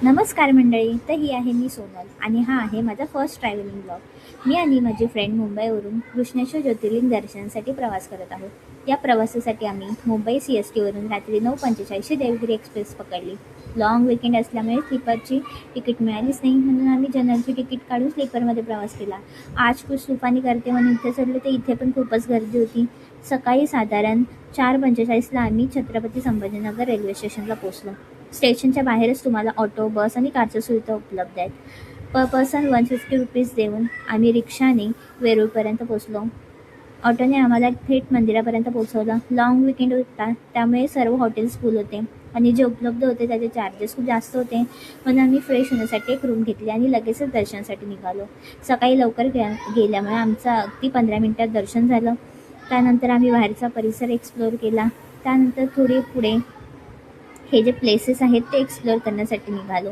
नमस्कार मंडळी. तर ही आहे मी सोनल आणि हा आहे माझा फर्स्ट ट्रॅव्हलिंग ब्लॉग. मी आणि माझी फ्रेंड मुंबईवरून कृष्णेश्वर ज्योतिर्लिंग दर्शनासाठी प्रवास करत आहोत. या प्रवासासाठी आम्ही मुंबई CSTवरून रात्री 9:45 देवगिरी एक्सप्रेस पकडली. लॉंग विकेंड असल्यामुळे स्लीपरची तिकीट मिळालीच नाही, म्हणून आम्ही जनरलची तिकीट काढून स्लीपरमध्ये प्रवास केला. आज कुछ तुफानी करते म्हणून इथे चढलो, तर इथे पण खूपच गर्दी होती. सकाळी साधारण 4:45ला आम्ही छत्रपती संभाजीनगर रेल्वे स्टेशनला पोहोचलो. स्टेशनच्या बाहेरच तुम्हाला ऑटो, बस आणि कारच्या सुविधा उपलब्ध आहेत. पर पर्सन 150 रुपीज देऊन आम्ही रिक्षाने वेरूळपर्यंत पोहोचलो. ऑटोने आम्हाला थेट मंदिरापर्यंत पोहोचवलं. लॉंग विकेंड होता, त्यामुळे सर्व हॉटेल्स फुल होते आणि जे उपलब्ध होते त्याचे चार्जेस खूप जास्त होते, म्हणून आम्ही फ्रेश होण्यासाठी एक रूम घेतली आणि लगेचच दर्शनासाठी निघालो. सकाळी लवकर गेल्यामुळे आमचं अगदी 15 मिनिटात दर्शन झालं. त्यानंतर आम्ही बाहेरचा परिसर एक्सप्लोअर केला. त्यानंतर थोडे पुढे हे जे प्लेसेस आहेत ते एक्सप्लोअर करण्यासाठी निघालो.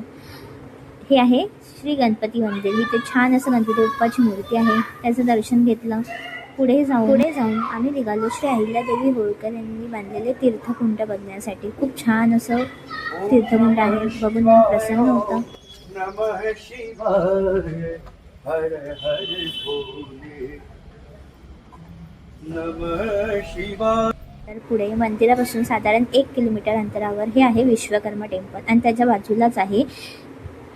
हे आहे श्री गणपती मंदिर. इथे छान असं गणपती बाप्पाची मूर्ती आहे, त्याचं दर्शन घेतलं. पुढे जाऊन आम्ही निघालो श्री अहिल्यादेवी होळकर यांनी बांधलेले तीर्थकुंड बघण्यासाठी. खूप छान असं तीर्थकुंड आहे, बघून मन प्रसन्न होतं. नमः शिवाय हर हर भोले नमः शिवाय. तर पुढे मंदिरापासून साधारण 1 किलोमीटर अंतरावर हे आहे विश्वकर्मा टेम्पल आणि त्याच्या बाजूलाच आहे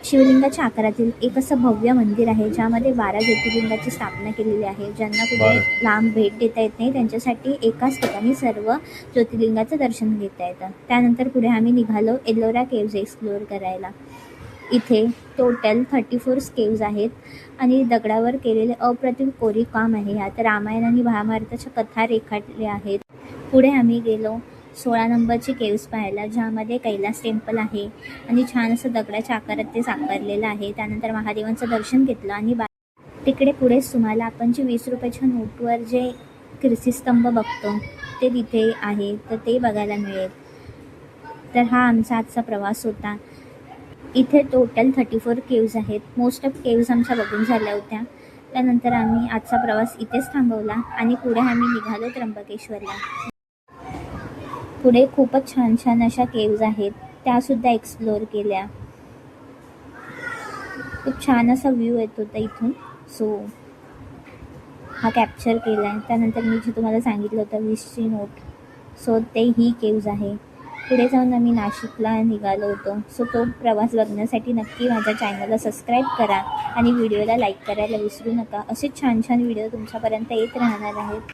शिवलिंगाच्या आकारातील एक असं भव्य मंदिर आहे, ज्यामध्ये 12 ज्योतिर्लिंगाची स्थापना केलेली आहे. ज्यांना कुठे लांब भेट देता येत नाही त्यांच्यासाठी एकाच ठिकाणी सर्व ज्योतिर्लिंगाचं दर्शन घेता येतं. त्यानंतर पुढे आम्ही निघालो एल्लोरा केव्ज एक्सप्लोअर करायला. इथे टोटल 34 केव्ज आहेत आणि दगडावर केलेले अप्रतिम कोरीवकाम आहे. यात रामायण आणि महाभारताच्या कथा रेखाटल्या आहेत. पुढे आम्ही गेलो 16 नंबरची केव्ज पाहायला, ज्यामध्ये कैलास टेम्पल आहे आणि छान असं दगडाच्या आकारात ते साकारलेलं आहे. त्यानंतर महादेवांचं दर्शन घेतलं आणि तिकडे पुढेच तुम्हाला आपण जे 20 रुपयाच्या नोटवर जे कीर्तिस्तंभ बघतो ते तिथे आहे, तर ते बघायला मिळेल. तर हा आमचा आजचा प्रवास होता. इथे टोटल 34 केव्ज आहेत. मोस्ट ऑफ केव्ज आमच्या बघून झाल्या होत्या. त्यानंतर आम्ही आजचा प्रवास इथेच थांबवला आणि पुढे आम्ही निघालो त्र्यंबकेश्वरला. पुढे खूपच छान छान अशा केव्ज आहेत, त्यासुद्धा एक्सप्लोअर केल्या. खूप छान असा व्ह्यू येत होता इथून, सो हा कॅप्चर केला आहे. त्यानंतर मी जे तुम्हाला सांगितलं होतं 20ची नोट, सो ते ही केव्ज आहे. पुढे जाऊन आम्ही नाशिकला निघालो होतो. सो तो प्रवास बघण्यासाठी नक्की माझ्या चॅनलला सबस्क्राईब करा आणि व्हिडिओला लाईक करायला विसरू नका. असे छान छान व्हिडिओ तुमच्यापर्यंत येत राहणार आहेत.